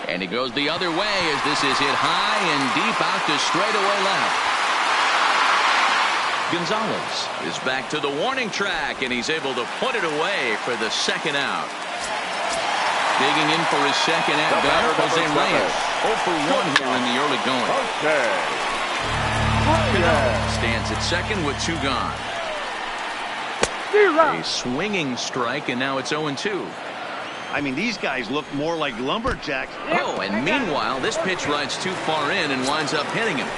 And he goes the other way as this is hit high and deep out to straightaway left. Gonzalez is back to the warning track, and he's able to put it away for the second out. Digging in for his second at bat, Jose Reyes. 0 for 1 here in the early going. Stands at second with 2 gone. A swinging strike, and now it's 0-2. I mean, these guys look more like lumberjacks. Oh, and meanwhile, this pitch rides too far in and winds up hitting him.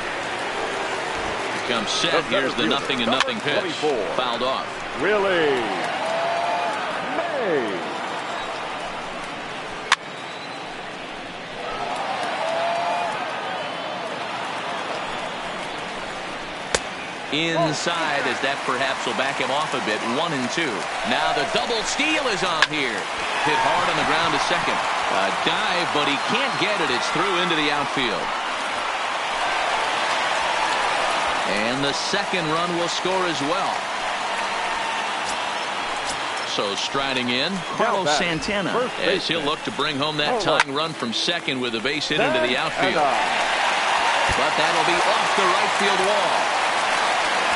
Comes set. Here's the 0-0 pitch. Fouled off. Willie Mays. Inside, as that perhaps will back him off a bit. 1-2. Now the double steal is on here. Hit hard on the ground to second. A dive, but he can't get it. It's through into the outfield. And the second run will score as well. So striding in, Carlos Santana, as he'll look to bring home that tying run from second with a base hit into the outfield. But that'll be off the right field wall.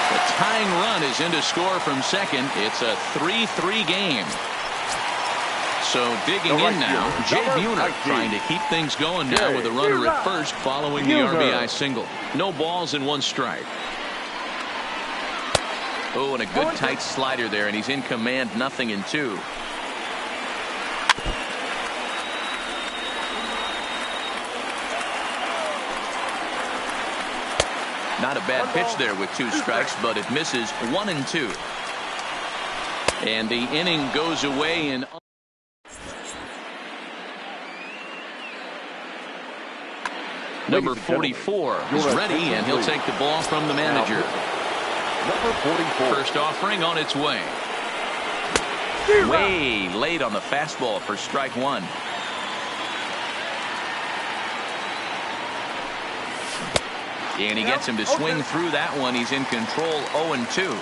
The tying run is in to score from second. It's a 3-3 game. So digging in now, Jay Buhner trying to keep things going now with a runner at first following the RBI single. No balls and 1 strike. Oh, and a good tight slider there, and he's in command. 0-2. Not a bad pitch there with 2 strikes, but it misses. 1-2. And the inning goes away in. Number 44 is ready, and he'll take the ball from the manager. Number 44. First offering on its way. Way late on the fastball for strike 1. And he gets him to swing through that one. He's in control. 0-2.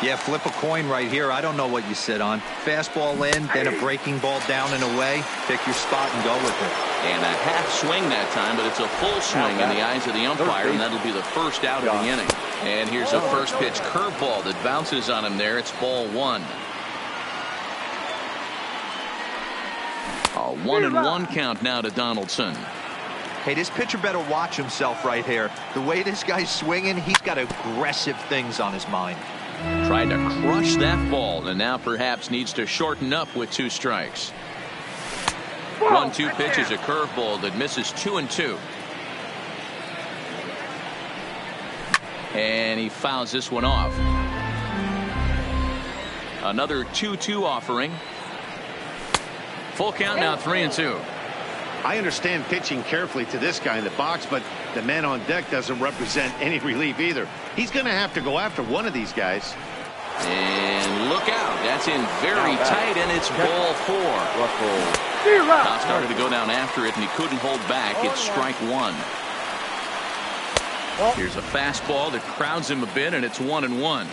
Yeah, flip a coin right here. I don't know what you sit on. Fastball in, then a breaking ball down and away. Pick your spot and go with it. And a half swing that time, but it's a full swing in the eyes of the umpire, and that'll be the first out of the inning. And here's a first pitch curveball that bounces on him there. It's ball 1. A 1-1 count now to Donaldson. Hey, this pitcher better watch himself right here. The way this guy's swinging, he's got aggressive things on his mind. Tried to crush that ball, and now perhaps needs to shorten up with 2 strikes. 1-2 pitch is a curveball that misses. 2-2. And he fouls this one off. Another 2-2 offering. Full count now. 3-2. I understand pitching carefully to this guy in the box, but the man on deck doesn't represent any relief either. He's going to have to go after one of these guys. And look out. That's in very tight, and it's ball 4. Now started to go down after it, and he couldn't hold back. It's strike 1. Here's a fastball that crowds him a bit, and it's 1-1.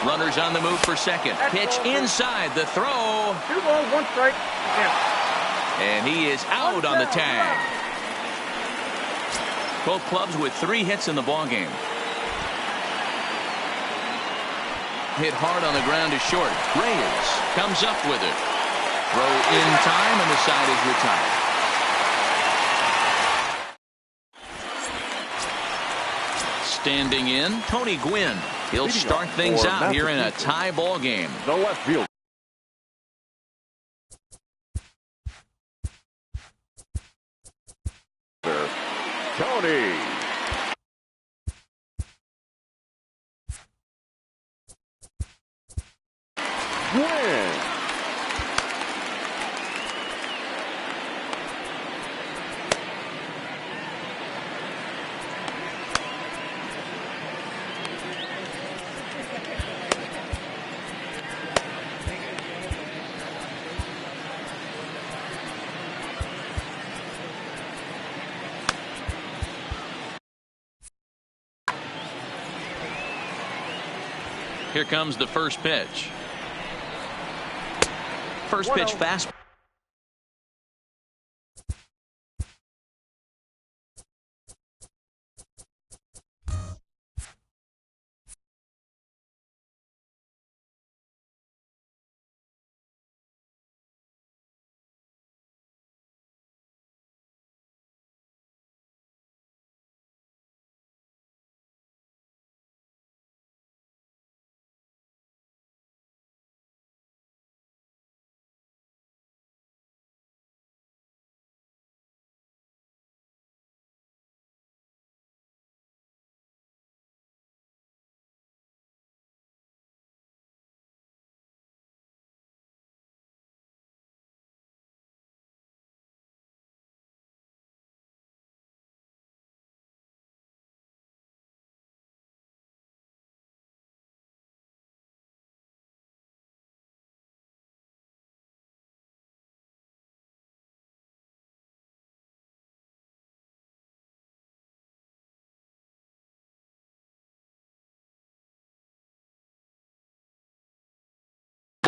Runners on the move for second. Pitch inside. The throw. 2 balls, 1 strike. And he is out on the tag. Both clubs with 3 hits in the ballgame. Hit hard on the ground to short. Reyes comes up with it. Throw in time, and the side is retired. Standing in, Tony Gwynn. He'll start things out here in a tie ball game. The left field. Tony. Gwynn. Here comes the first pitch. First pitch fastball.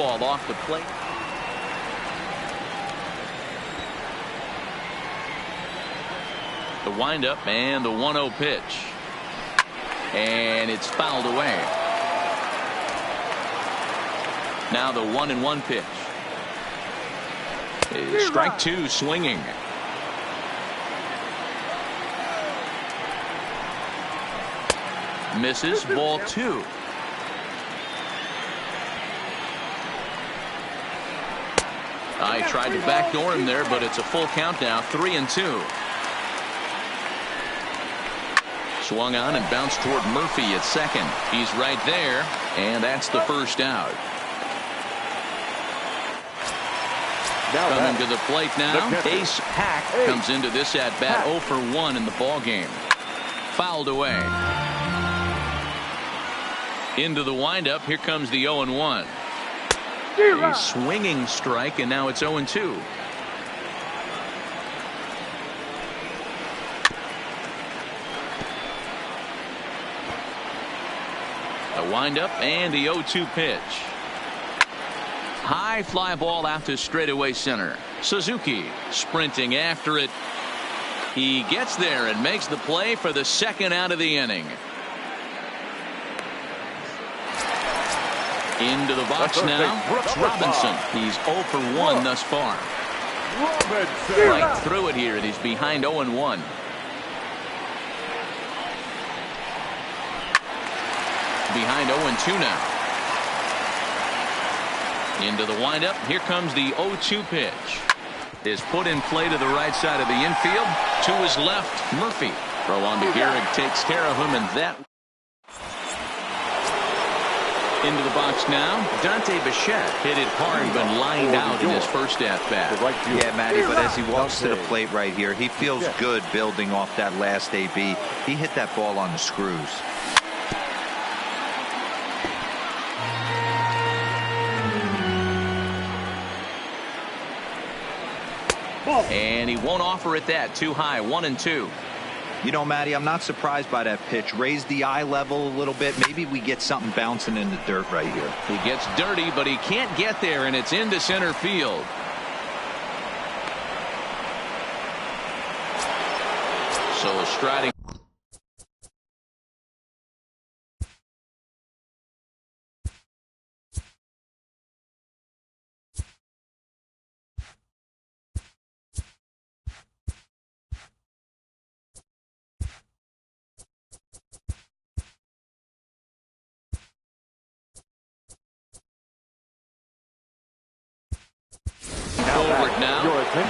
fastball off the plate. The windup and the 1-0 pitch. And it's fouled away. Now the 1-1 pitch. Strike two, swinging. Misses, ball two. I tried to backdoor him there, but it's a full count now, 3-2. Swung on and bounced toward Murphy at second. He's right there, and that's the first out. Coming to the plate now, Ace Hack comes into this at bat 0 for 1 in the ball game. Fouled away. Into the windup. Here comes the 0-1. A swinging strike, and now it's 0-2. A windup and the 0-2 pitch. High fly ball out to straightaway center. Suzuki sprinting after it. He gets there and makes the play for the second out of the inning. Into the box now, Brooks Robinson. He's 0 for 1 thus far. Right through it here, and he's behind 0-1. Behind 0-2 now. Into the windup. Here comes the 0-2 pitch. Is put in play to the right side of the infield. To his left, Murphy. Throw on to Gehrig, takes care of him, and that. Into the box now, Dante Bichette hit it hard but lined out in his first at-bat. Yeah, Matty, but as he walks to the plate right here, he feels good building off that last AB. He hit that ball on the screws. And he won't offer it that. Too high. 1-2. You know, Matty, I'm not surprised by that pitch. Raise the eye level a little bit. Maybe we get something bouncing in the dirt right here. He gets dirty, but he can't get there, and it's into center field. So striding. Forward now,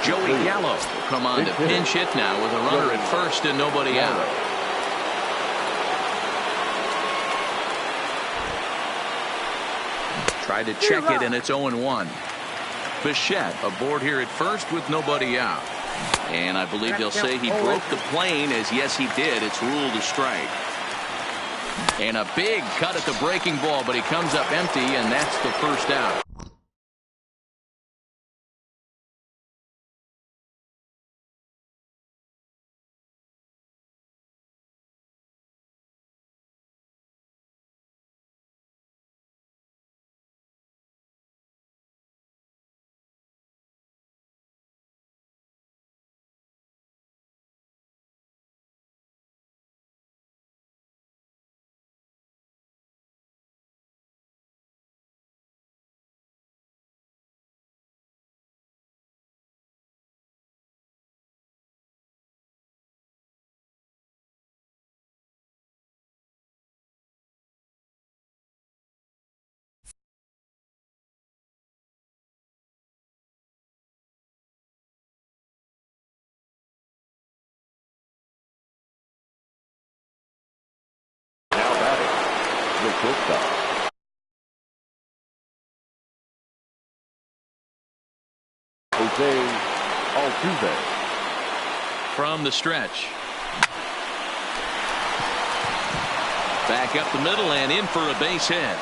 Joey Gallo will come on to pinch hit now with a runner at first and nobody out. Tried to check it, and it's 0-1. Bichette aboard here at first with nobody out. And I believe they'll say he broke the plane, as yes he did. It's ruled a strike. And a big cut at the breaking ball, but he comes up empty, and that's the first out. From the stretch. Back up the middle and in for a base hit.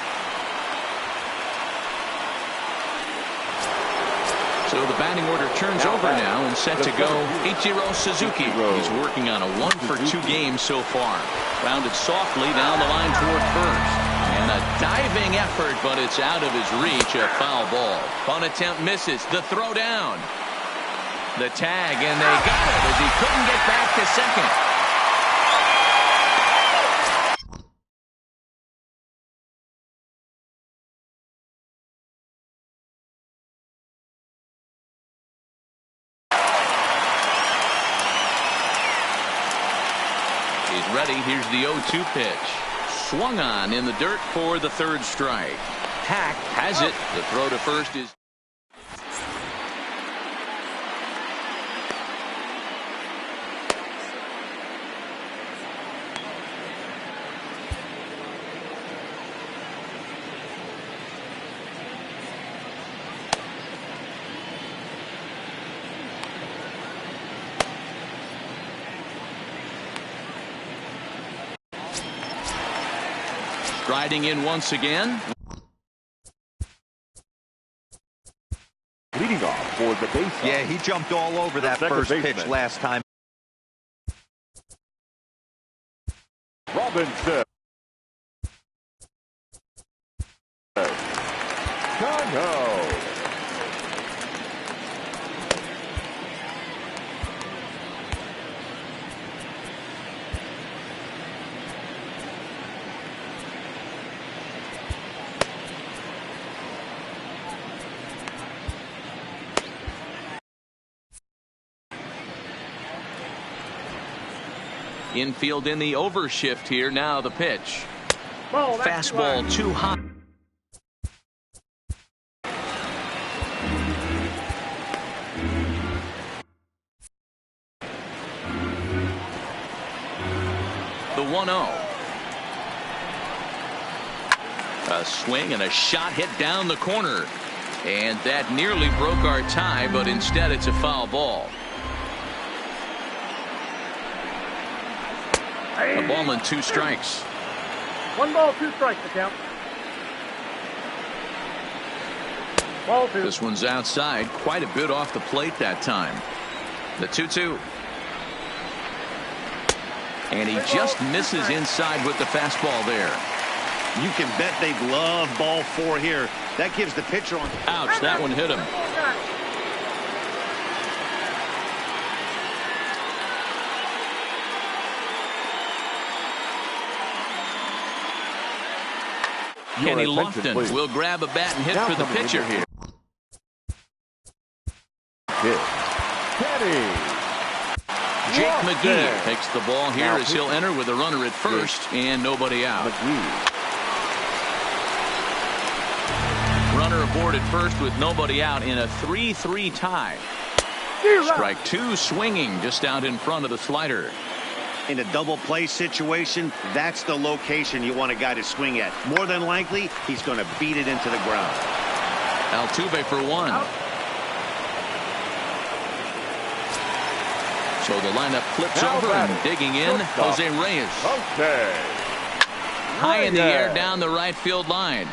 So the batting order turns over now and set to go Ichiro Suzuki. He's working on a 1 for 2 game so far. Grounded softly down the line toward first. And And a diving effort, but it's out of his reach. A foul ball. Punt attempt misses. The throw down. The tag, and they got it as he couldn't get back to second. He's ready. Here's the 0-2 pitch. Swung on in the dirt for the third strike. Hack has it. The throw to first is. Striding in once again. Leading off for the base. Yeah, he jumped all over that first pitch last time. Robinson. Cano. Infield in the overshift here. Now the pitch. Fastball too high. The 1-0. A swing and a shot hit down the corner. And that nearly broke our tie, but instead it's a foul ball. A ball and 2 strikes. 1 ball, 2 strikes, the count. Ball 2. This one's outside, quite a bit off the plate that time. The 2-2. And he just misses inside with the fastball there. You can bet they'd love ball 4 here. That gives the pitcher on. Ouch, that one hit him. Kenny Lofton will grab a bat and hit for the pitcher here. Kenny. Jake McGee takes the ball here as he'll enter with a runner at first and nobody out. Runner aboard at first with nobody out in a 3-3 tie. Strike 2 swinging just out in front of the slider. In a double play situation, that's the location you want a guy to swing at. More than likely, he's going to beat it into the ground. Altuve for 1. So the lineup flips over and digging in, Jose Reyes. High in the air down the right field line.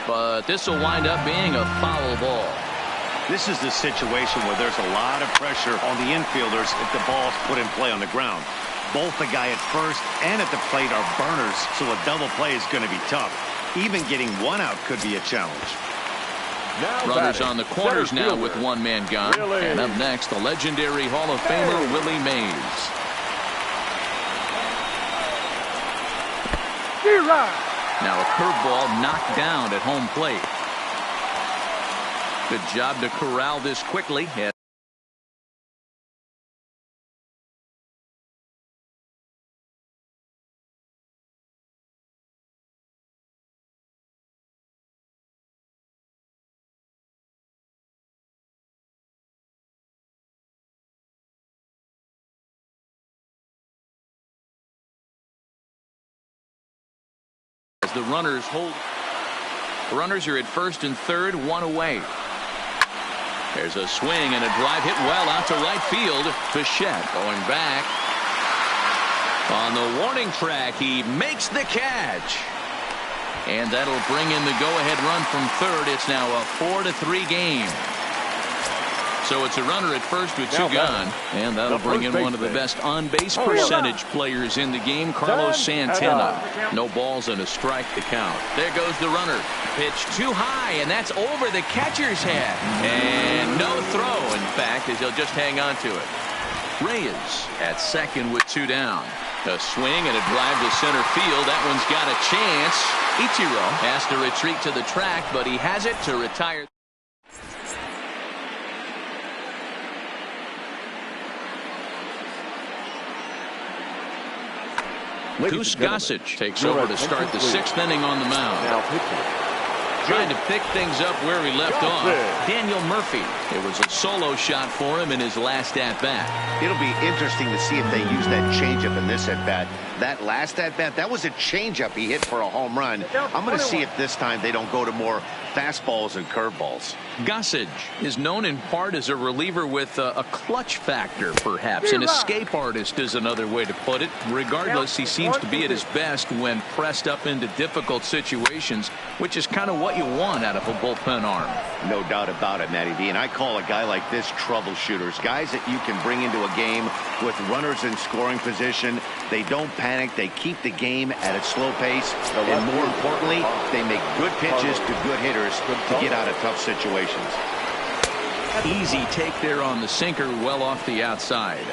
But this will wind up being a foul ball. This is the situation where there's a lot of pressure on the infielders if the ball's put in play on the ground. Both the guy at first and at the plate are burners, so a double play is going to be tough. Even getting 1 out could be a challenge. Runners on the corners now with 1 man gone. And up next, the legendary Hall of Famer Willie Mays. Now a curveball knocked down at home plate. Good job to corral this quickly. As the runners hold. Runners are at first and third, 1 away. There's a swing and a drive hit well out to right field. Bichette going back. On the warning track, he makes the catch. And that'll bring in the go-ahead run from third. It's now a 4-3 game. So it's a runner at first with two gone. And that'll bring in one of the best on-base percentage players in the game, Carlos Santana. No balls and a strike to count. There goes the runner. Pitch too high, and that's over the catcher's head. And no throw, in fact, as he'll just hang on to it. Reyes at second with two down. A swing and a drive to center field. That one's got a chance. Ichiro has to retreat to the track, but he has it to retire. Goose Gossage takes over to start the sixth inning on the mound. Now pitching. Trying to pick things up where he left off. Daniel Murphy. It was a solo shot for him in his last at-bat. It'll be interesting to see if they use that changeup in this at-bat. That last at-bat, that was a changeup he hit for a home run. I'm going to see if this time they don't go to more fastballs and curveballs. Gossage is known in part as a reliever with a clutch factor, perhaps. An escape artist is another way to put it. Regardless, he seems to be at his best when pressed up into difficult situations, which is kind of what you want out of a bullpen arm. No doubt about it, Matty D. And I call a guy like this troubleshooters. Guys that you can bring into a game with runners in scoring position. They don't panic. They keep the game at a slow pace. And more importantly, they make good pitches to good hitters to get out of tough situations. Easy take there on the sinker, well off the outside.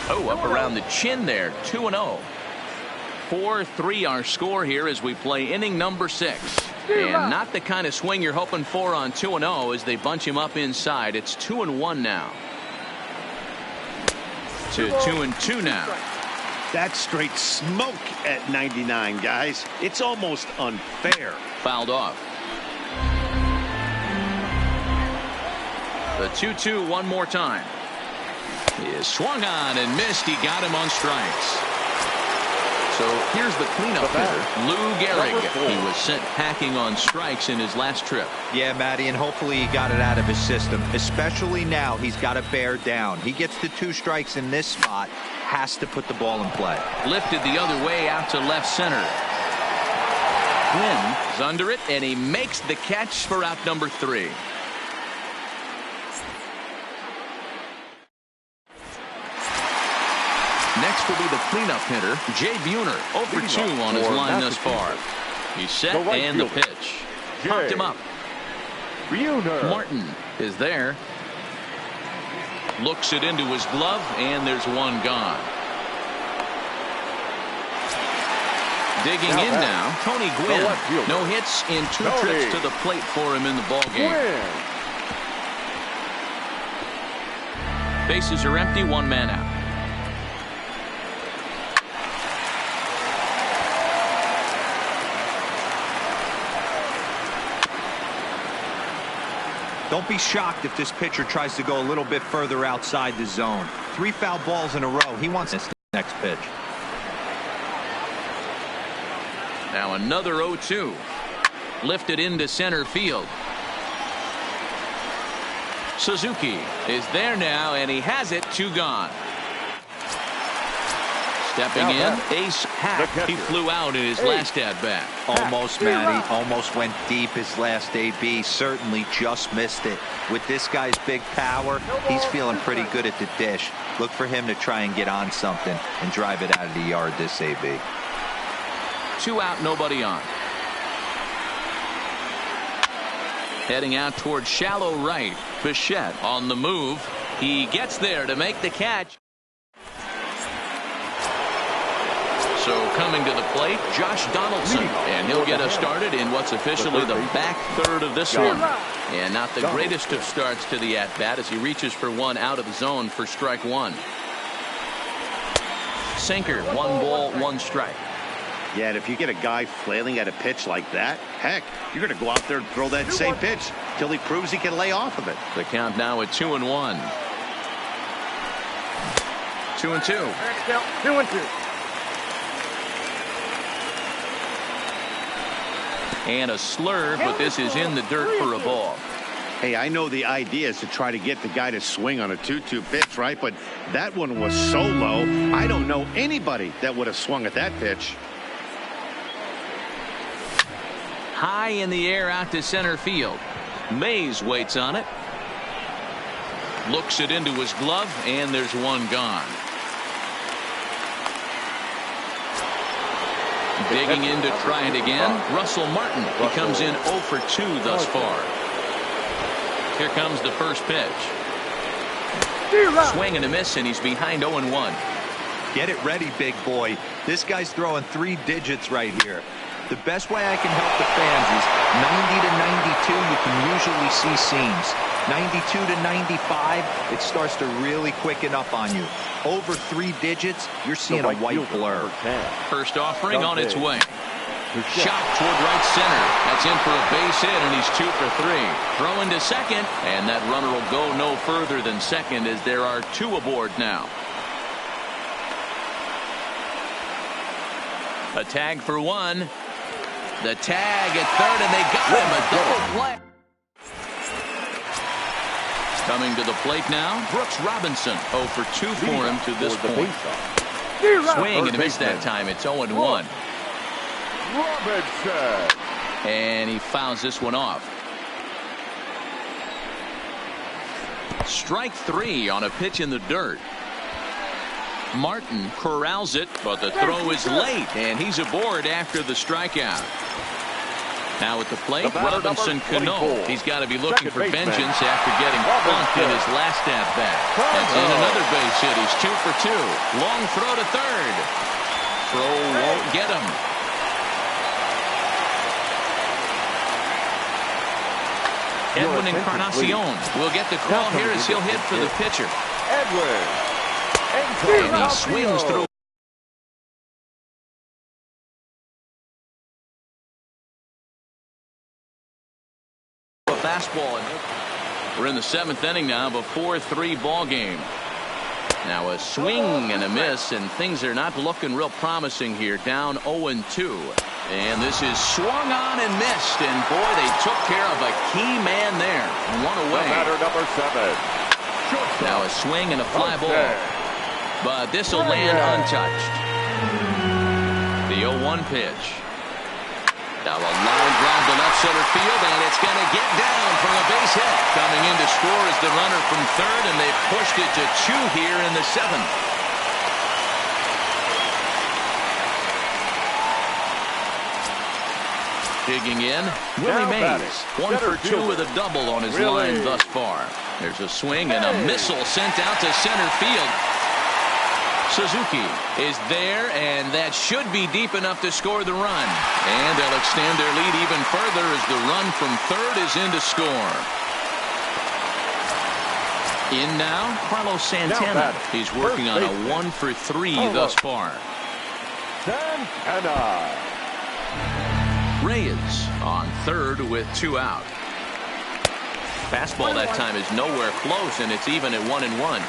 Oh, up around the chin there. 2-0. 4-3 our score here as we play inning number 6. And not the kind of swing you're hoping for on 2-0 as they bunch him up inside. It's 2-1 now. To 2-2 now. That's straight smoke at 99, guys. It's almost unfair. Fouled off. The 2-2 one more time. He is swung on and missed. He got him on strikes. So here's the cleanup hitter, Lou Gehrig. He was sent packing on strikes in his last trip. Yeah, Matty, and hopefully he got it out of his system. Especially now, he's got to bear down. He gets the 2 strikes in this spot, has to put the ball in play. Lifted the other way out to left center. Quinn is under it, and he makes the catch for out number 3. Next will be the cleanup hitter, Jay Buhner, 0-for-2 on his line thus far. He's set and the pitch. Popped him up. Martin is there. Looks it into his glove, and there's one gone. Digging in now, Tony Gwynn. No hits in 2 trips to the plate for him in the ballgame. Bases are empty, 1 man out. Don't be shocked if this pitcher tries to go a little bit further outside the zone. 3 foul balls in a row. He wants this next pitch. Now another 0-2. Lifted into center field. Suzuki is there now, and he has it. 2 gone. Stepping in, Ace Hack. He flew out in his last at-bat. Almost, Matty. Almost went deep his last AB. Certainly just missed it. With this guy's big power, he's feeling pretty good at the dish. Look for him to try and get on something and drive it out of the yard this AB. 2 out, nobody on. Heading out towards shallow right. Bichette on the move. He gets there to make the catch. So coming to the plate, Josh Donaldson, and he'll get us started in what's officially the back third of this one. And not the greatest of starts to the at-bat as he reaches for one out of the zone for strike 1. Sinker, 1 ball, 1 strike. Yeah, and if you get a guy flailing at a pitch like that, heck, you're going to go out there and throw that same pitch till he proves he can lay off of it. The count now at 2-1. 2-2. 2-2. And a slurve, but this is in the dirt for a ball. Hey, I know the idea is to try to get the guy to swing on a 2-2 pitch, right? But that one was so low, I don't know anybody that would have swung at that pitch. High in the air out to center field. Mays waits on it. Looks it into his glove, and there's one gone. Digging in to try it again. Russell Martin. He comes in 0 for 2 thus far. Here comes the first pitch. Swing and a miss, and he's behind 0-1. Get it ready, big boy. This guy's throwing 3 digits right here. The best way I can help the fans is 90 to 92, you can usually see seams. 92 to 95, it starts to really quicken up on you. Over 3 digits, you're seeing a white blur. First offering on its way. Shot toward right center. That's in for a base hit, and he's 2 for 3. Throw into second, and that runner will go no further than second as there are 2 aboard now. A tag for 1. The tag at third, and they got him. A double play. Coming to the plate now, Brooks Robinson. 0 for 2 for him to this point. Swing and a miss that time. It's 0-1. Robinson. And he fouls this one off. Strike 3 on a pitch in the dirt. Martin corrals it, but the throw is late, and he's aboard after the strikeout. Now at the plate, Robinson Cano. He's got to be looking for vengeance after getting plunked in his last at-bat. That's in another base hit. He's 2 for 2. Long throw to third. Throw won't get him. Edwin Encarnacion will get the call here as he'll hit for the pitcher. And he swings through. A fastball. We're in the 7th inning now of a 4-3 ball game. Now a swing and a miss, and things are not looking real promising here. Down 0-2. And this is swung on and missed, and boy, they took care of a key man there. 1 away. Batter number 7. Now a swing and a fly ball. But this will land untouched. The 0-1 pitch. Now a line drive to left center field, and it's going to get down for a base hit. Coming in to score is the runner from third, and they've pushed it to 2 here in the 7th. Digging in, Willie Mays. 1 for 2 with a double on his line thus far. There's a swing and a missile sent out to center field. Suzuki is there, and that should be deep enough to score the run. And they'll extend their lead even further as the run from third is in to score. In now, Carlos Santana. He's working on a 1 for 3 thus far. Santana. Reyes on third with 2 out. Fastball that time is nowhere close, and it's even at 1-1.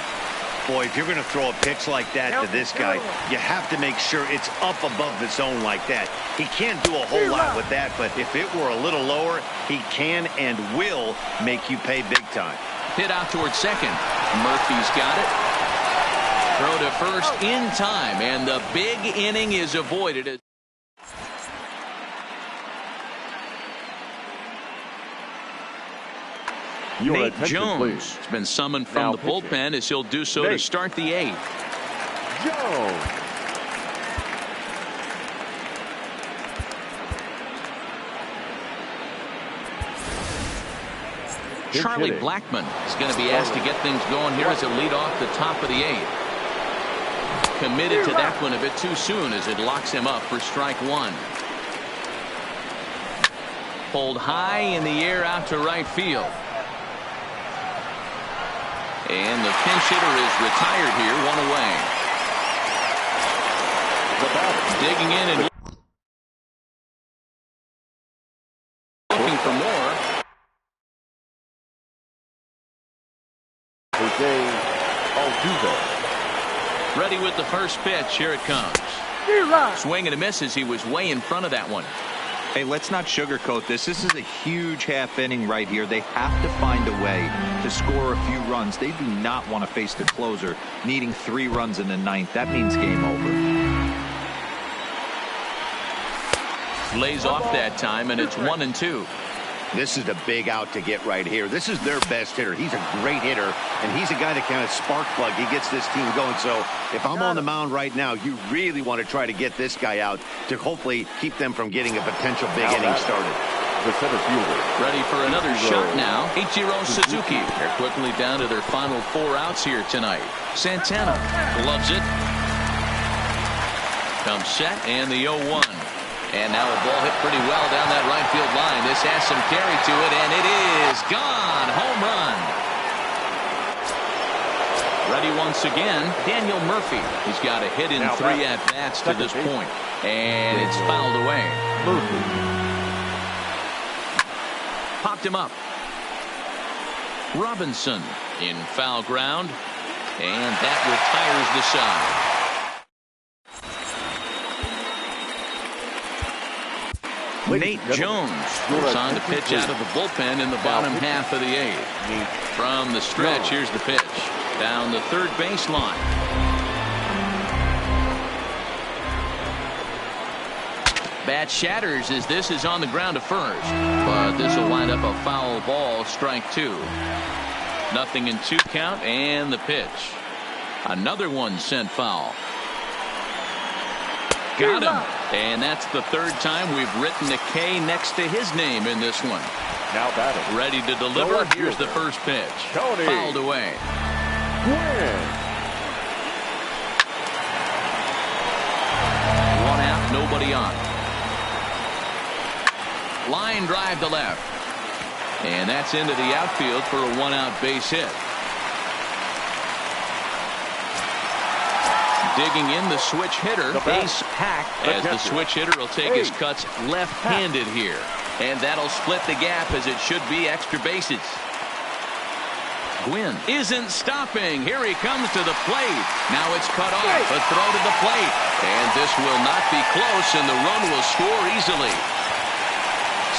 Boy, if you're going to throw a pitch like that to this guy, you have to make sure it's up above the zone like that. He can't do a whole lot with that, but if it were a little lower, he can and will make you pay big time. Hit out towards second. Murphy's got it. Throw to first in time, and the big inning is avoided. Nate Jones has been summoned from the bullpen as he'll do so to start the 8th. Jones. Charlie Blackmon is going to be asked to get things going here as a lead off the top of the 8th. Committed to that one a bit too soon as it locks him up for strike 1. Pulled high in the air out to right field. And the pinch hitter is retired here, 1 away. Digging in and looking for more. Ready with the first pitch. Here it comes. Swing and a miss as he was way in front of that one. Hey, let's not sugarcoat this. This is a huge half inning right here. They have to find a way to score a few runs. They do not want to face the closer needing 3 runs in the 9th. That means game over. Lays off that time, and it's 1-2. This is the big out to get right here. This is their best hitter. He's a great hitter, and he's a guy that kind of spark plug. He gets this team going. So if I'm on the mound right now, you really want to try to get this guy out to hopefully keep them from getting a potential big inning started. The center fielder. Ready for another shot now. Ichiro Suzuki. They're quickly down to their final 4 outs here tonight. Santana loves it. Comes set and the 0-1. And now a ball hit pretty well down that right field line. This has some carry to it, and it is gone. Home run. Ready once again, Daniel Murphy. He's got a hit in 3 at-bats to this point. And it's fouled away. Popped him up. Robinson in foul ground. And that retires the side. Nate Jones goes on to pitch out of the bullpen in the bottom half of the 8th. From the stretch, here's the pitch. Down the third baseline. Bat shatters as this is on the ground to first. But this will wind up a foul ball, strike 2. Nothing in 2 count, and the pitch. Another one sent foul. Got him. And that's the 3rd time we've written a K next to his name in this one. Now batting. Ready to deliver. Here's the first pitch. Fouled away. Gwynn. 1 out, nobody on. Line drive to left. And that's into the outfield for a 1-out base hit. Digging in the switch hitter, Ace Hack, as the switch hitter will take his cuts left-handed here. And that'll split the gap as it should be extra bases. Gwynn isn't stopping. Here he comes to the plate. Now it's cut off. A throw to the plate. And this will not be close, and the run will score easily.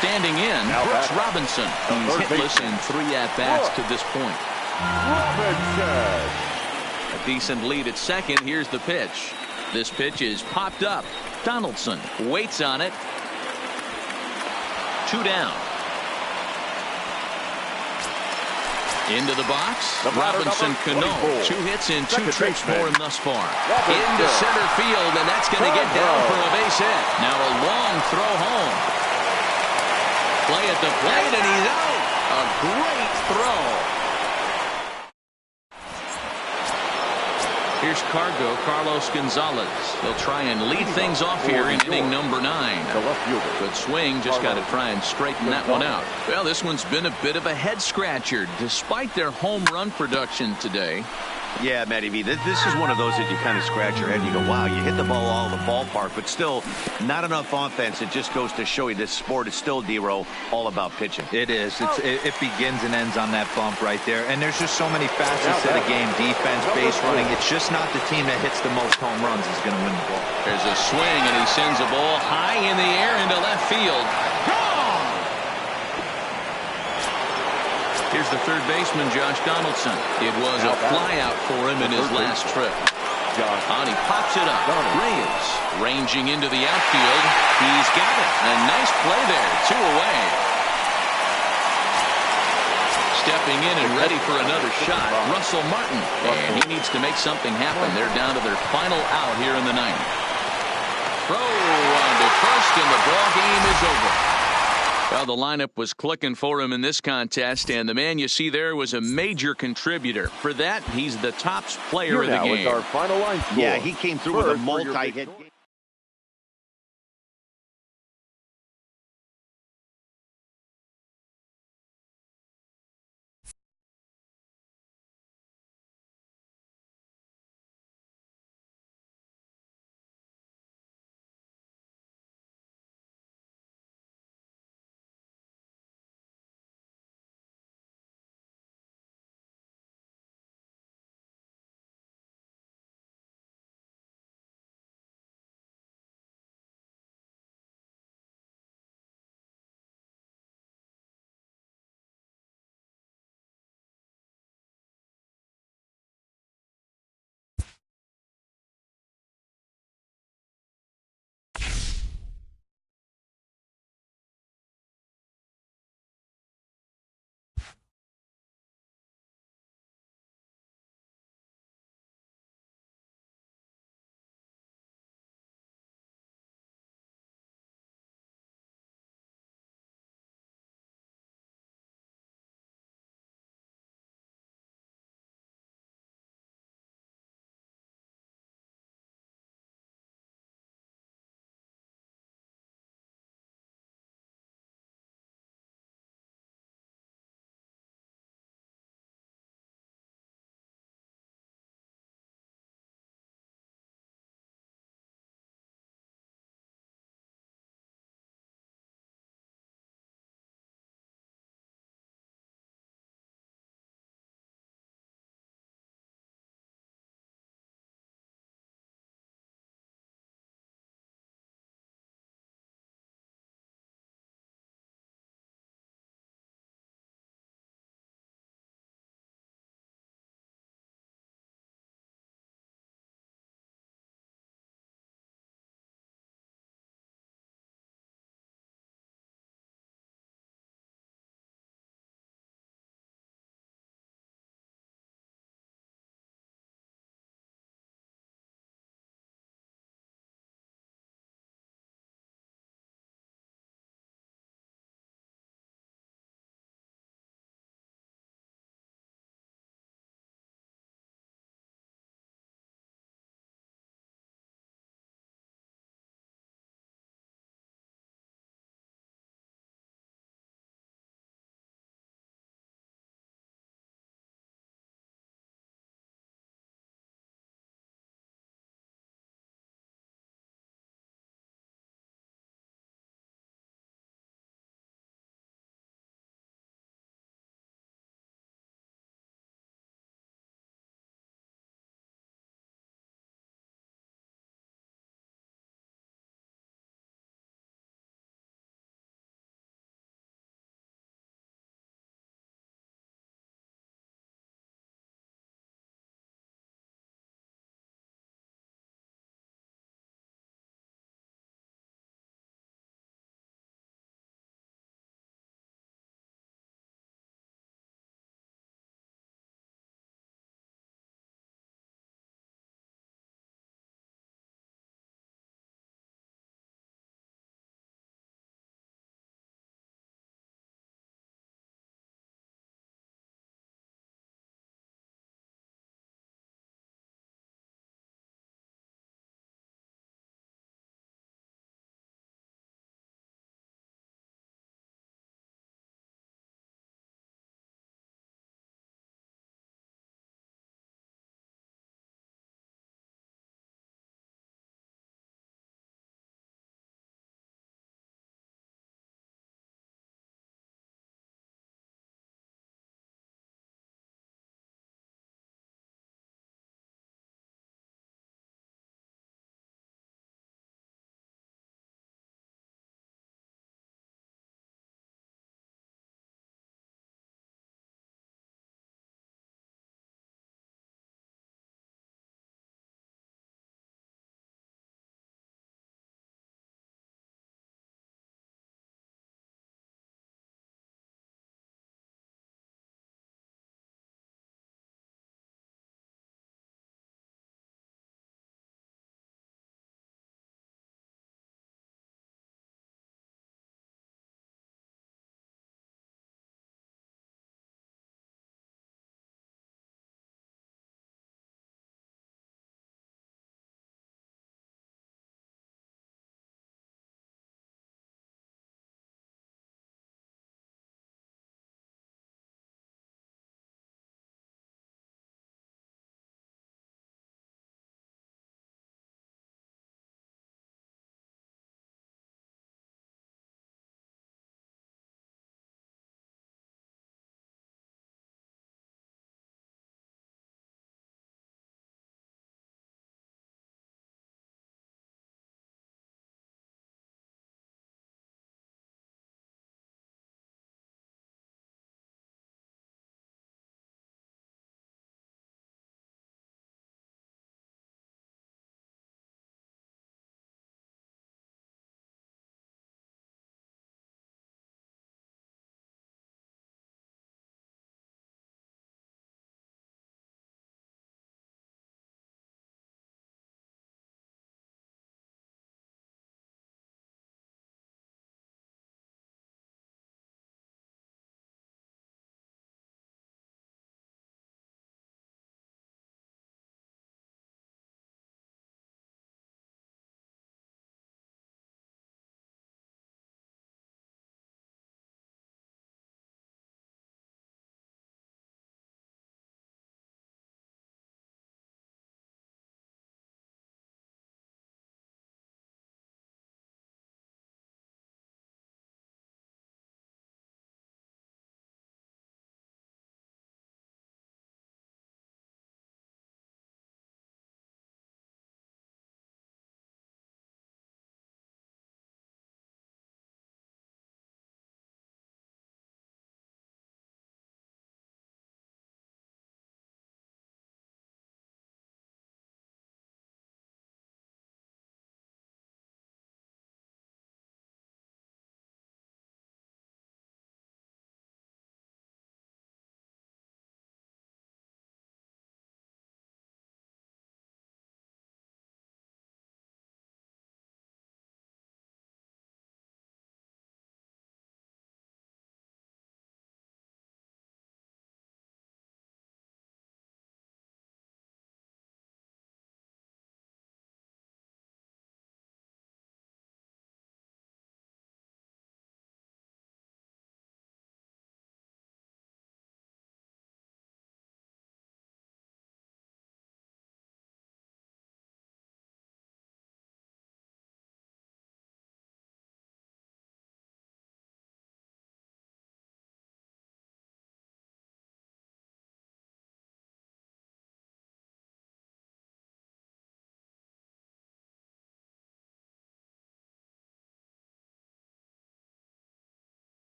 Standing in, Brooks Robinson. He's hitless in 3 at-bats to this point. Robinson. A decent lead at second. Here's the pitch. This pitch is popped up. Donaldson waits on it. 2 down. Into the box. Robinson Cano. 2 hits in 2 trips for him thus far. Into center field, and that's going to get down for a base hit. Now a long throw home. Play at the plate, and he's out. A great throw. Here's Carlos Gonzalez. He'll try and lead things off here in inning number 9. Good swing, just got to try and straighten that one out. Well, this one's been a bit of a head scratcher despite their home run production today. Yeah, Matty V, this is one of those that you kind of scratch your head and you go, wow, you hit the ball all in the ballpark, but still not enough offense. It just goes to show you this sport is still, D-Row, all about pitching. It is. It begins and ends on that bump right there. And there's just so many facets to the game. Defense, base running. It's just not the team that hits the most home runs is going to win the ball. There's a swing, and he sends a ball high in the air into left field. Here's the third baseman, Josh Donaldson. It was a flyout for him in his last trip. And he pops it up. Reyes ranging into the outfield. He's got it. A nice play there. 2 away. Stepping in and ready for another shot, Russell Martin. And he needs to make something happen. They're down to their final out here in the 9th. Throw on to first, and the ball game is over. Well, the lineup was clicking for him in this contest, and the man you see there was a major contributor. For that, he's the top player of the game. Our final line score. Yeah, he came through with a multi-hit.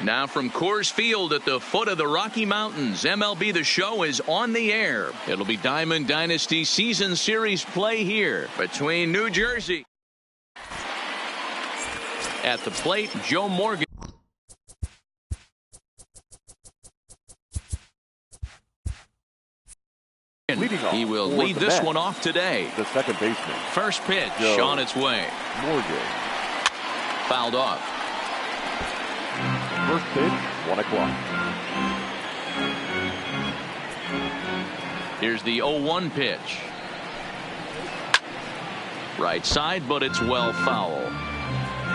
Now from Coors Field at the foot of the Rocky Mountains, MLB The Show is on the air. It'll be Diamond Dynasty Season Series play here between New Jersey. At the plate, Joe Morgan. He will lead this one off today. The second baseman. First pitch Joe on its way. Morgan. Fouled off. First pitch, 1 o'clock. Here's the 0-1 pitch. Right side, but it's well foul.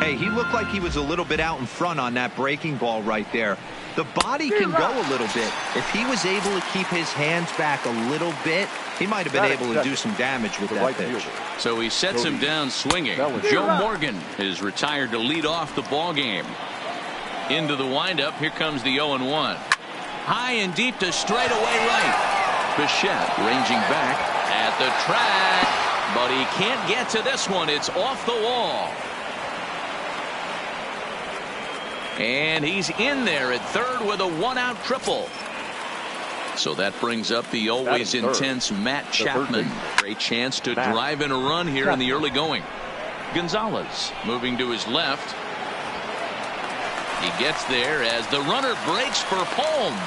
Hey, he looked like he was a little bit out in front on that breaking ball right there. The body can go a little bit. If he was able to keep his hands back a little bit, he might have been able to do some damage with that pitch. So he sets him down swinging. Joe Morgan is retired to lead off the ball game. Into the windup. Here comes the 0-1. High and deep to straightaway right. Bichette ranging back at the track, but he can't get to this one. It's off the wall. And he's in there at third with a one-out triple. So that brings up the always intense Matt Chapman. Great chance to drive in a run here in the early going. Gonzalez moving to his left. He gets there as the runner breaks for home.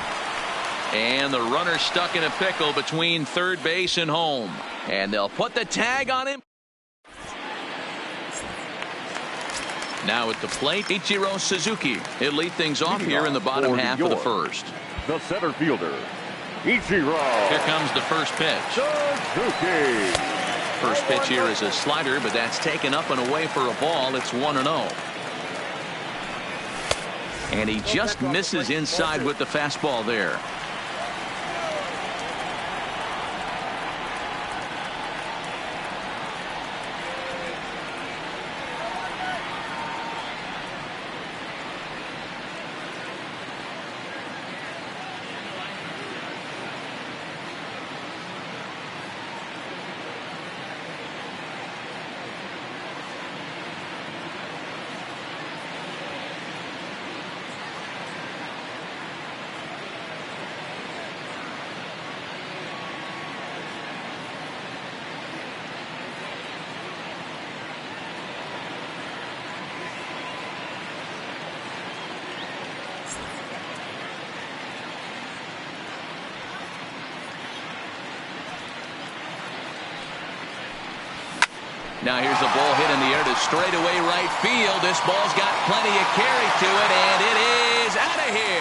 And the runner stuck in a pickle between third base and home. And they'll put the tag on him. Now at the plate, Ichiro Suzuki. He'll lead things off here in the bottom half of the first. The center fielder, Ichiro. Here comes the first pitch. Suzuki. First pitch here is a slider, but that's taken up and away for a ball. It's 1-0. And he just misses inside with the fastball there. Now here's a ball hit in the air to straightaway right field. This ball's got plenty of carry to it, and it is out of here.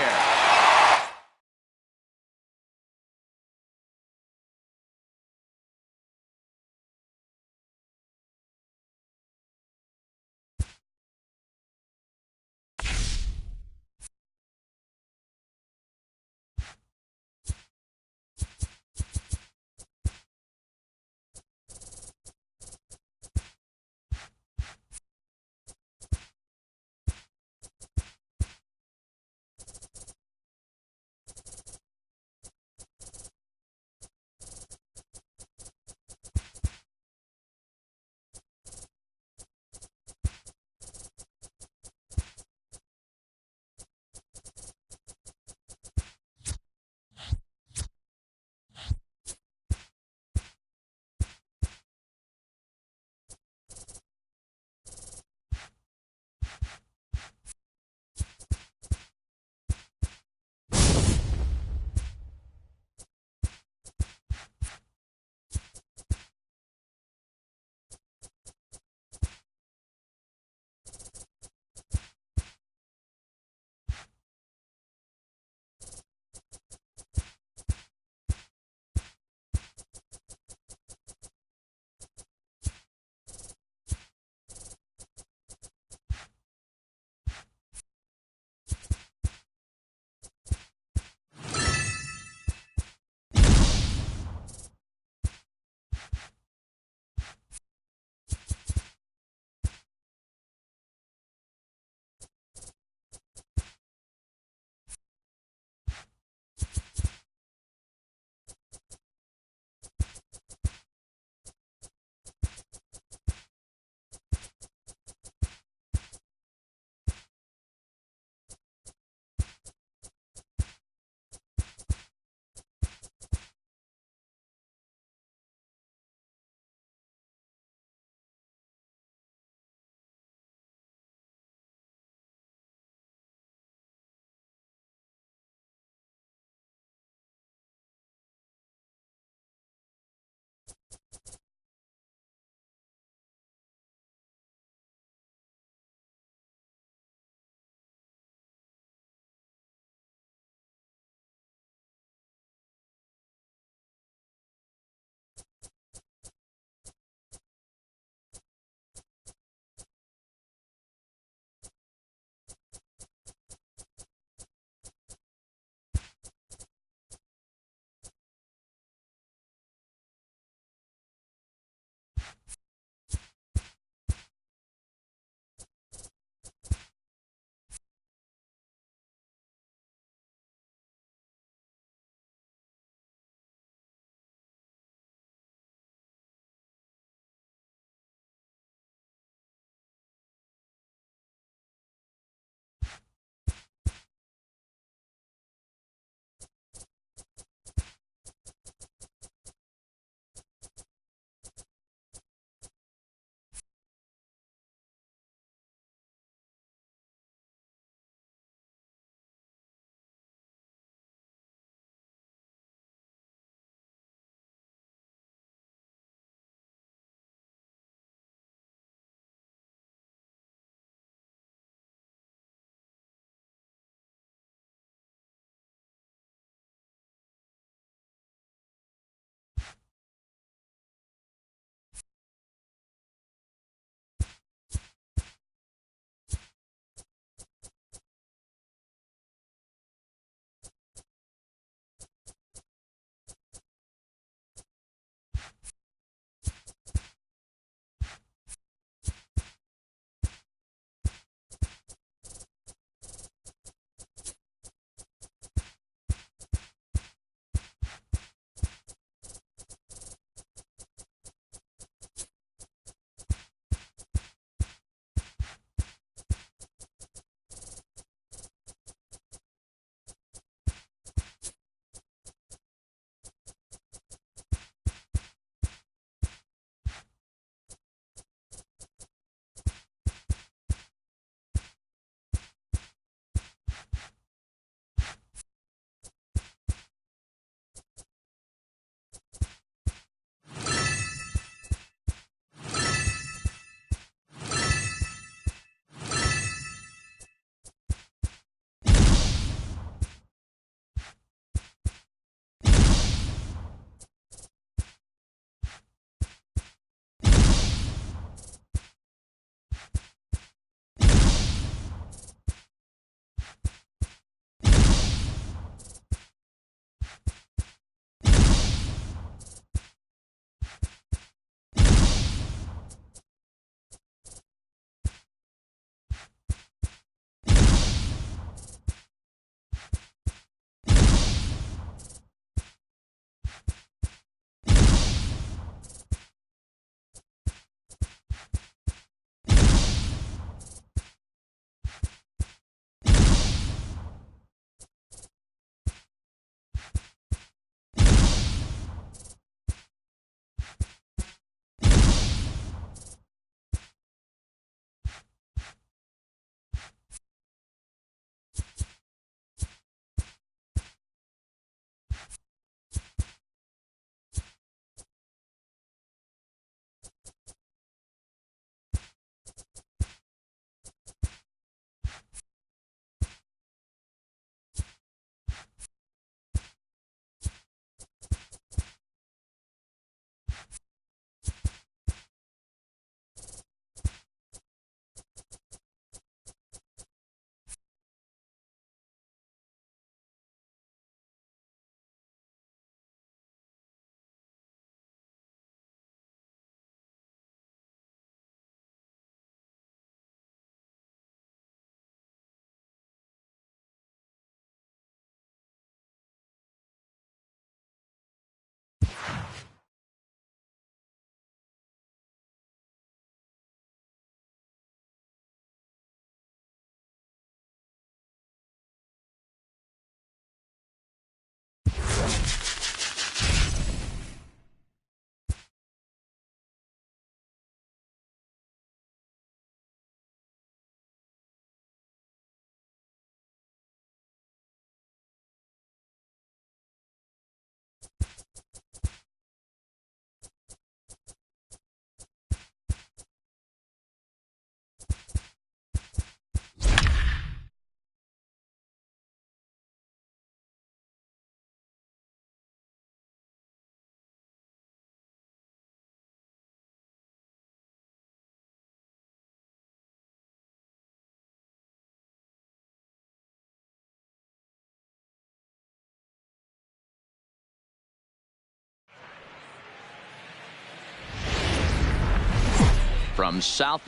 from South.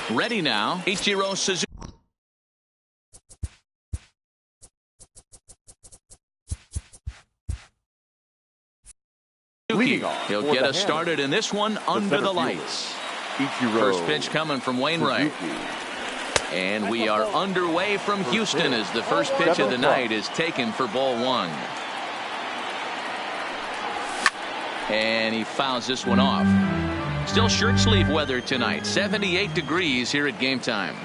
Ready now, Ichiro Suzuki. He'll get us started in this one under the lights. First pitch coming from Wainwright. And we are underway from Houston as the first pitch of the night is taken for ball one. And he fouls this one off. Still shirt sleeve weather tonight. 78 degrees here at game time.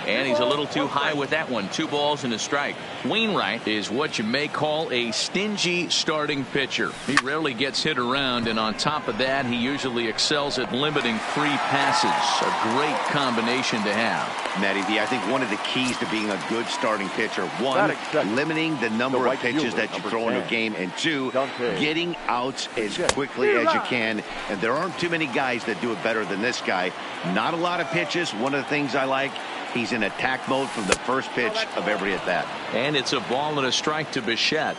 And he's a little too high with that one. 2 balls and a strike. Wainwright is what you may call a stingy starting pitcher. He rarely gets hit around, and on top of that, he usually excels at limiting free passes. A great combination to have. Matty V, I think one of the keys to being a good starting pitcher, one, limiting the number of pitches that you throw into a game, and 2, getting outs as quickly as you can. And there aren't too many guys that do it better than this guy. Not a lot of pitches. One of the things I like, he's in attack mode from the first pitch of every at bat. And it's a ball and a strike to Bichette.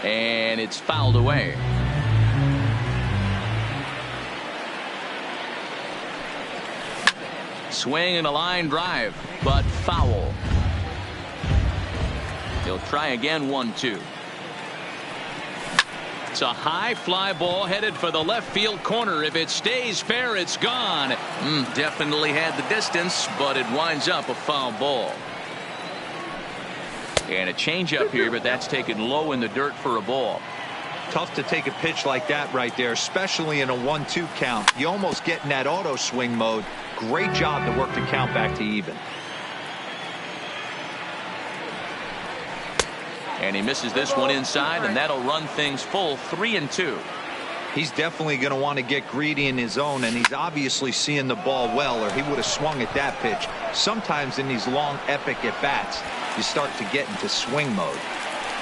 And it's fouled away. Swing and a line drive, but foul. He'll try again. 1-2. It's a high fly ball headed for the left field corner. If it stays fair, it's gone. Definitely had the distance, but it winds up a foul ball. And a changeup here, but that's taken low in the dirt for a ball. Tough to take a pitch like that right there, especially in a 1-2 count. You almost get in that auto swing mode. Great job to work the count back to even. And he misses this one inside, and that'll run things full. 3-2. He's definitely going to want to get greedy in his zone, and he's obviously seeing the ball well, or he would have swung at that pitch. Sometimes in these long, epic at-bats, you start to get into swing mode.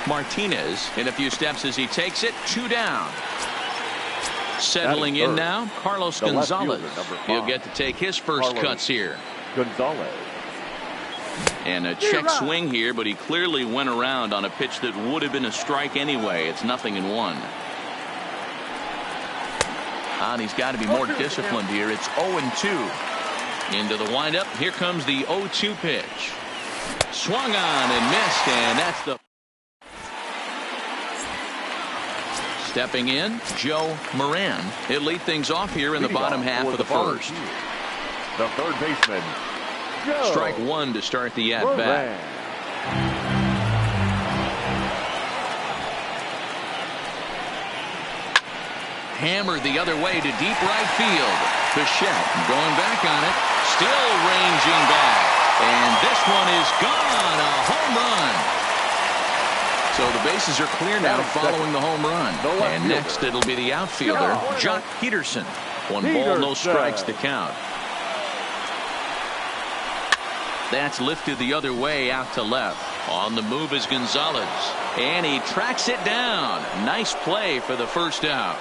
Martinez in a few steps as he takes it. 2 down. Settling in now, Carlos Gonzalez. He'll get to take his first cuts here. Gonzalez. And a check swing here, but he clearly went around on a pitch that would have been a strike anyway. It's 0-1. And he's got to be more disciplined here. It's 0-2. Into the windup. Here comes the 0-2 pitch. Swung on and missed, and that's the. Stepping in, Joe Moran. He'll lead things off here in the bottom half of the first. The third baseman. Strike 1 to start the at-bat. Hammered the other way to deep right field. Bichette going back on it. Still ranging back. And this one is gone. A home run. So the bases are clear now following the home run. And next it'll be the outfielder, Jock Peterson. 1 ball, no strikes to count. That's lifted the other way out to left. On the move is Gonzalez. And he tracks it down. Nice play for the first out.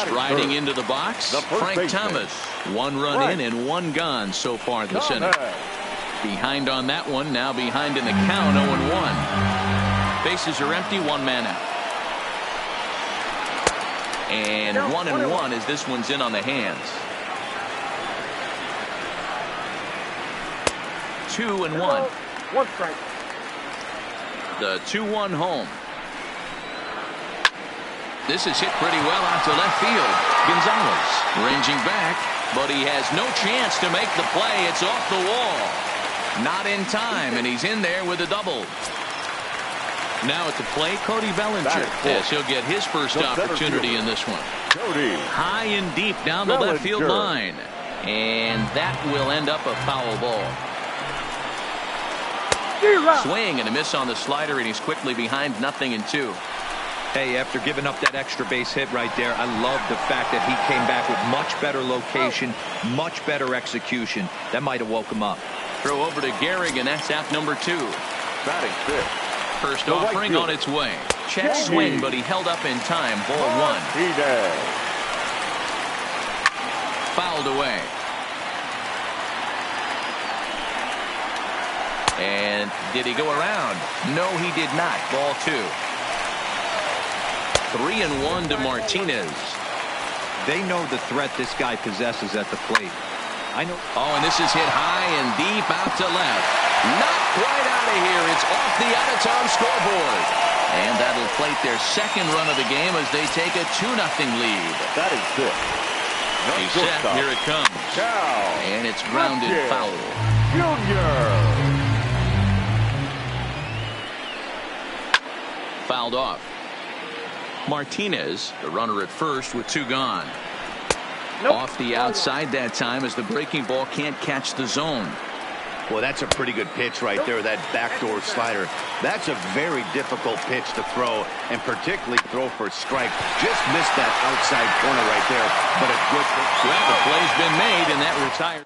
Striding into the box, Frank Thomas. 1 run in and 1 gone so far this inning. Behind on that one, now behind in the count, 0-1. Bases are empty, 1 man out. And 1-1 as this one's in on the hands. 2-1. 1 strike. The 2-1 home. This is hit pretty well out to left field. Gonzalez ranging back, but he has no chance to make the play. It's off the wall. Not in time, and he's in there with a double. Now at the plate, Cody Bellinger. Yes, he'll get his first opportunity in this one. High and deep down the left field line. And that will end up a foul ball. Swing and a miss on the slider, and he's quickly behind 0-2. Hey, after giving up that extra base hit right there, I love the fact that he came back with much better location, much better execution. That might have woke him up. Throw over to Gehrig, and that's out number 2. Batting 5th, First offering on its way. Check swing, but he held up in time. Ball one. Fouled away. And did he go around? No, he did not. Ball two. 3-1 to Martinez. They know the threat this guy possesses at the plate. I know. Oh, and this is hit high and deep out to left. Not quite out of here. It's off the out-of-town scoreboard. And that'll plate their second run of the game as they take a 2-0 lead. That is it. He's set. Here it comes. And it's grounded foul. Junior. Fouled off. Martinez, the runner at first with 2 gone. Off the outside that time as the breaking ball can't catch the zone. Well, that's a pretty good pitch right there, that backdoor slider. That's a very difficult pitch to throw, and particularly throw for a strike. Just missed that outside corner right there, but a good pitch. Well, the play's been made, and that retired.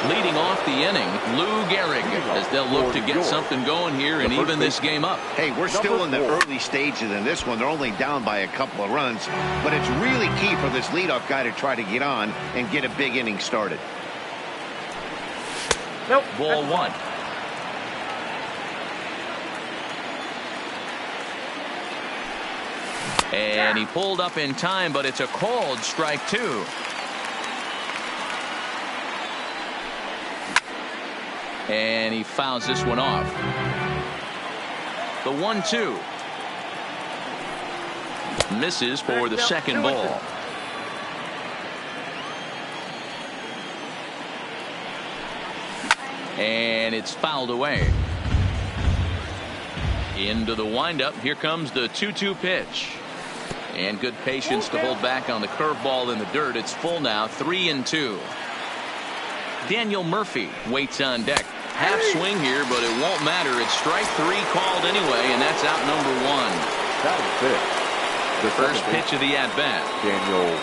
Leading off the inning, Lou Gehrig, as they'll look to get something going here and even this game up. Hey, we're still in the early stages in this one. They're only down by a couple of runs, but it's really key for this leadoff guy to try to get on and get a big inning started. Ball one. And he pulled up in time, but it's a called strike 2. And he fouls this one off. The 1-2. Misses for the second ball. And it's fouled away. Into the windup. Here comes the 2-2 pitch. And good patience to hold back on the curveball in the dirt. It's full now, 3-2. Daniel Murphy waits on deck. Half swing here, but it won't matter. It's strike 3 called anyway, and that's out number 1. That is it. The first pitch of the at-bat. Daniel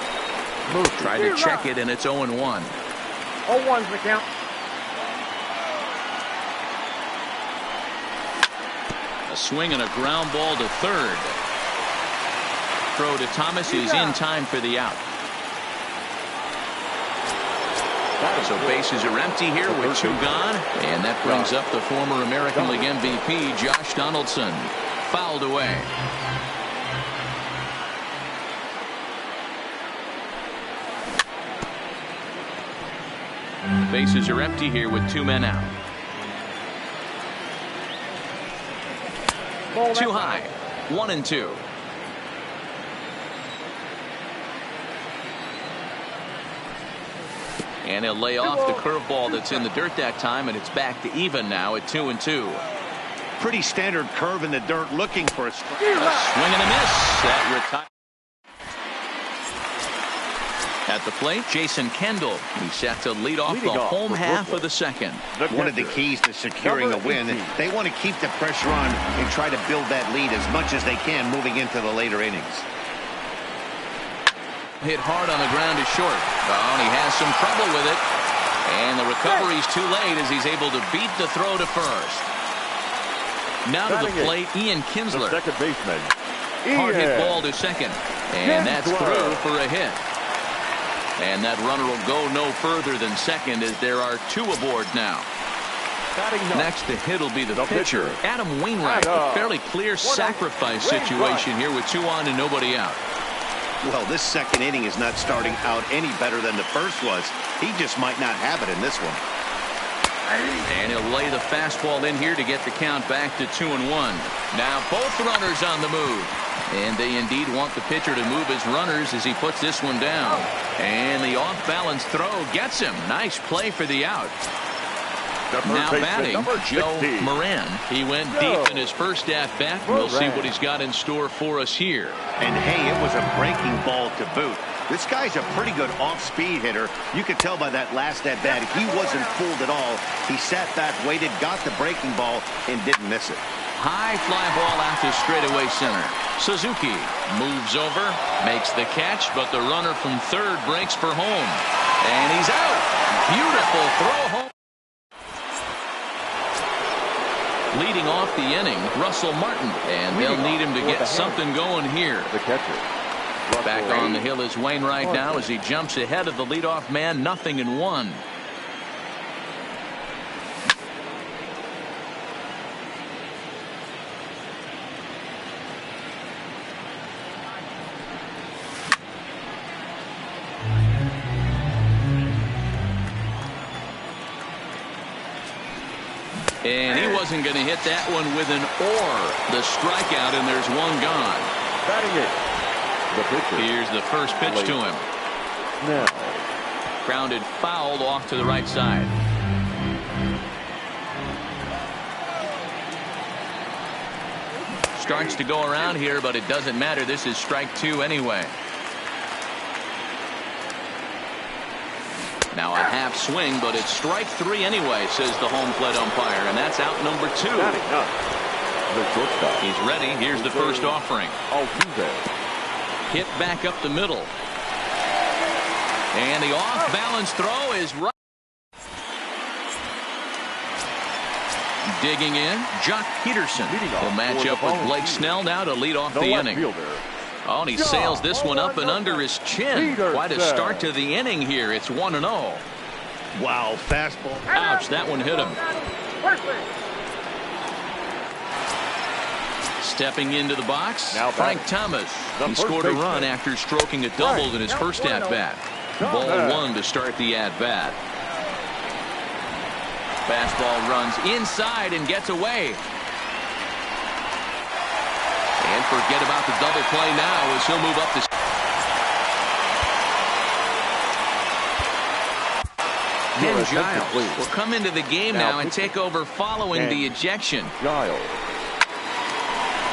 Murphy. Try to check it, and it's 0-1. 0-1's the count. A swing and a ground ball to third. Throw to Thomas is in time for the out. So bases are empty here with 2 gone. And that brings up the former American League MVP, Josh Donaldson. Fouled away. Bases are empty here with 2 men out. Too high. 1-2. And he'll lay off the curveball that's in the dirt that time, and it's back to even now at 2-2. Pretty standard curve in the dirt, looking for a strike. A swing and a miss. That retires. At the plate, Jason Kendall. He's set to lead off the home half of the second. One of the keys to securing a win, they want to keep the pressure on and try to build that lead as much as they can moving into the later innings. Hit hard on the ground is short. Oh, and he has some trouble with it. And the recovery's too late as he's able to beat the throw to first. Now to the plate, Ian Kinsler. The second baseman. Hard hit ball to second. And that's through for a hit. And that runner will go no further than second as there are 2 aboard now. Next to hit will be the pitcher, Adam Wainwright. A fairly clear sacrifice situation here with 2 on and nobody out. Well, this second inning is not starting out any better than the first was. He just might not have it in this one. And he'll lay the fastball in here to get the count back to 2-1. Now both runners on the move. And they indeed want the pitcher to move his runners as he puts this one down. And the off-balance throw gets him. Nice play for the out. Now batting, Joe Moran. He went deep in his first at-bat. We'll see what he's got in store for us here. And hey, it was a breaking ball to boot. This guy's a pretty good off-speed hitter. You could tell by that last at-bat, he wasn't fooled at all. He sat back, waited, got the breaking ball, and didn't miss it. High fly ball out to straightaway center. Suzuki moves over, makes the catch, but the runner from third breaks for home. And he's out. Beautiful throw home. Leading off the inning, Russell Martin, and they'll need him to get something going here. The catcher. Back on the hill is Wainwright now as he jumps ahead of the leadoff man, 0-1. And he wasn't going to hit that one with an or. The strikeout, and there's one gone. Batting it. The pitcher. Here's the first pitch to him. Now. Grounded foul off to the right side. Starts to go around here, but it doesn't matter. This is strike 2 anyway. Now a half swing, but it's strike 3 anyway, says the home plate umpire, and that's out number 2. He's ready. Here's the first offering. Hit back up the middle. And the off-balance throw is right. Digging in, Jock Peterson will match up with Blake Snell now to lead off the inning. Oh, and he sails this one up and under his chin. Quite a start to the inning here. It's 1-0. Wow, fastball. Ouch, that one hit him. Stepping into the box, Frank Thomas. He scored a run after stroking a double in his first at-bat. Ball 1 to start the at-bat. Fastball runs inside and gets away. And forget about the double play now as he'll move up the. Ken Giles will come into the game now and take over following the ejection.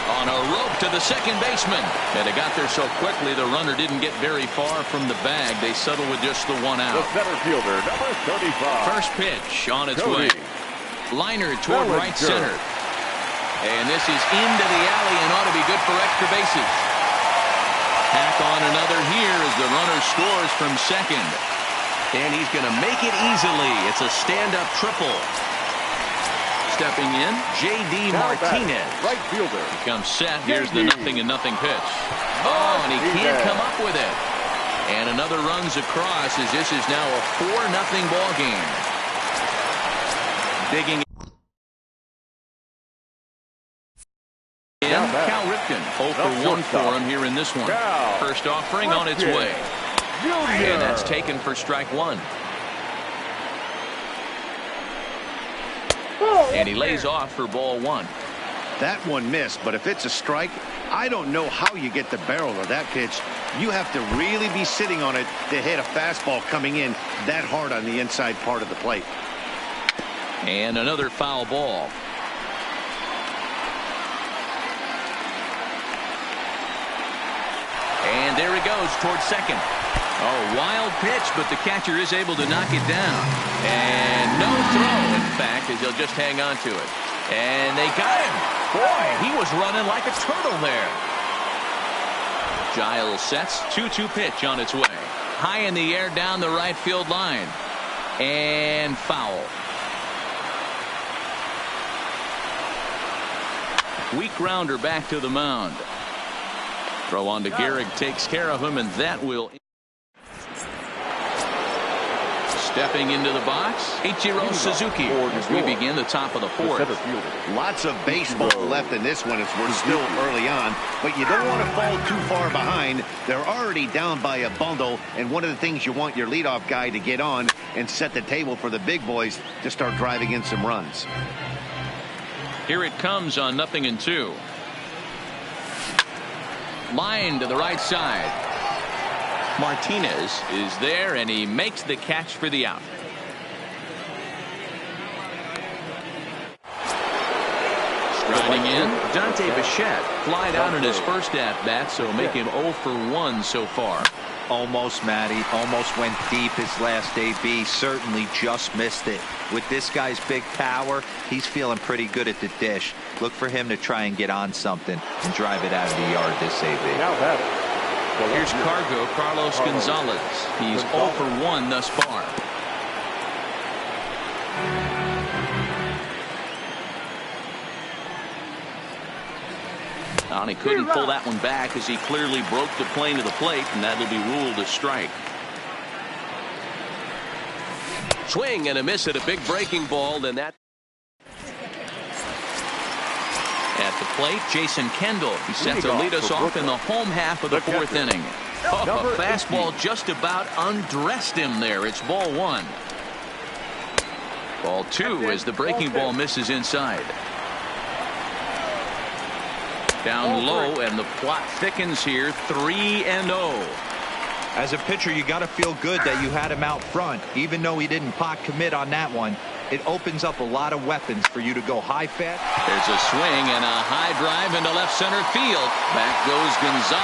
On a rope to the second baseman. And they got there so quickly the runner didn't get very far from the bag. They settled with just the one out. The center fielder, number 35. First pitch on its way. Liner toward right center. And this is into the alley and ought to be good for extra bases. Tack on another here as the runner scores from second. And he's going to make it easily. It's a stand-up triple. Stepping in, J.D. Martinez. Right fielder. He comes set. Here's the 0-0 pitch. Oh, and he can't come up with it. And another runs across as this is now a 4-0 ball game. Digging in, Cal Ripken. 0 for 1 for him here in this one. First offering on its way. And that's taken for strike 1. And he lays off for ball 1. That one missed, but if it's a strike, I don't know how you get the barrel of that pitch. You have to really be sitting on it to hit a fastball coming in that hard on the inside part of the plate. And another foul ball. And there he goes towards second. Oh, wild pitch, but the catcher is able to knock it down. And no throw, in fact, as he'll just hang on to it. And they got him. Boy, he was running like a turtle there. Giles sets. 2-2 pitch on its way. High in the air down the right field line. And foul. Weak grounder back to the mound. Throw on to Gehrig takes care of him, and that will. Stepping into the box, Ichiro Suzuki as we begin the top of the 4th. Lots of baseball left in this one as we're still early on, but you don't want to fall too far behind. They're already down by a bundle, and one of the things you want your leadoff guy to get on and set the table for the big boys to start driving in some runs. Here it comes on 0-2. Line to the right side. Martinez is there, and he makes the catch for the out. Striding in, Dante Bichette flied out in his first at-bat, so make him 0 for 1 so far. Almost, Matty. Almost went deep his last AB. Certainly just missed it. With this guy's big power, he's feeling pretty good at the dish. Look for him to try and get on something and drive it out of the yard this AB. Now that. Here's Carlos Gonzalez. He's 0 for 1 thus far. And he couldn't pull that one back as he clearly broke the plane to the plate, and that'll be ruled a strike. Swing and a miss at a big breaking ball, and that. At the plate, Jason Kendall. He set to lead us off in the home half of the fourth inning. Oh, a fastball just about undressed him there. It's ball one. Ball two as the breaking ball misses inside. Down low, and the plot thickens here. 3-0. As a pitcher, you got to feel good that you had him out front. Even though he didn't pot commit on that one, it opens up a lot of weapons for you to go high fast. There's a swing and a high drive into left center field. Back goes Gonzalez.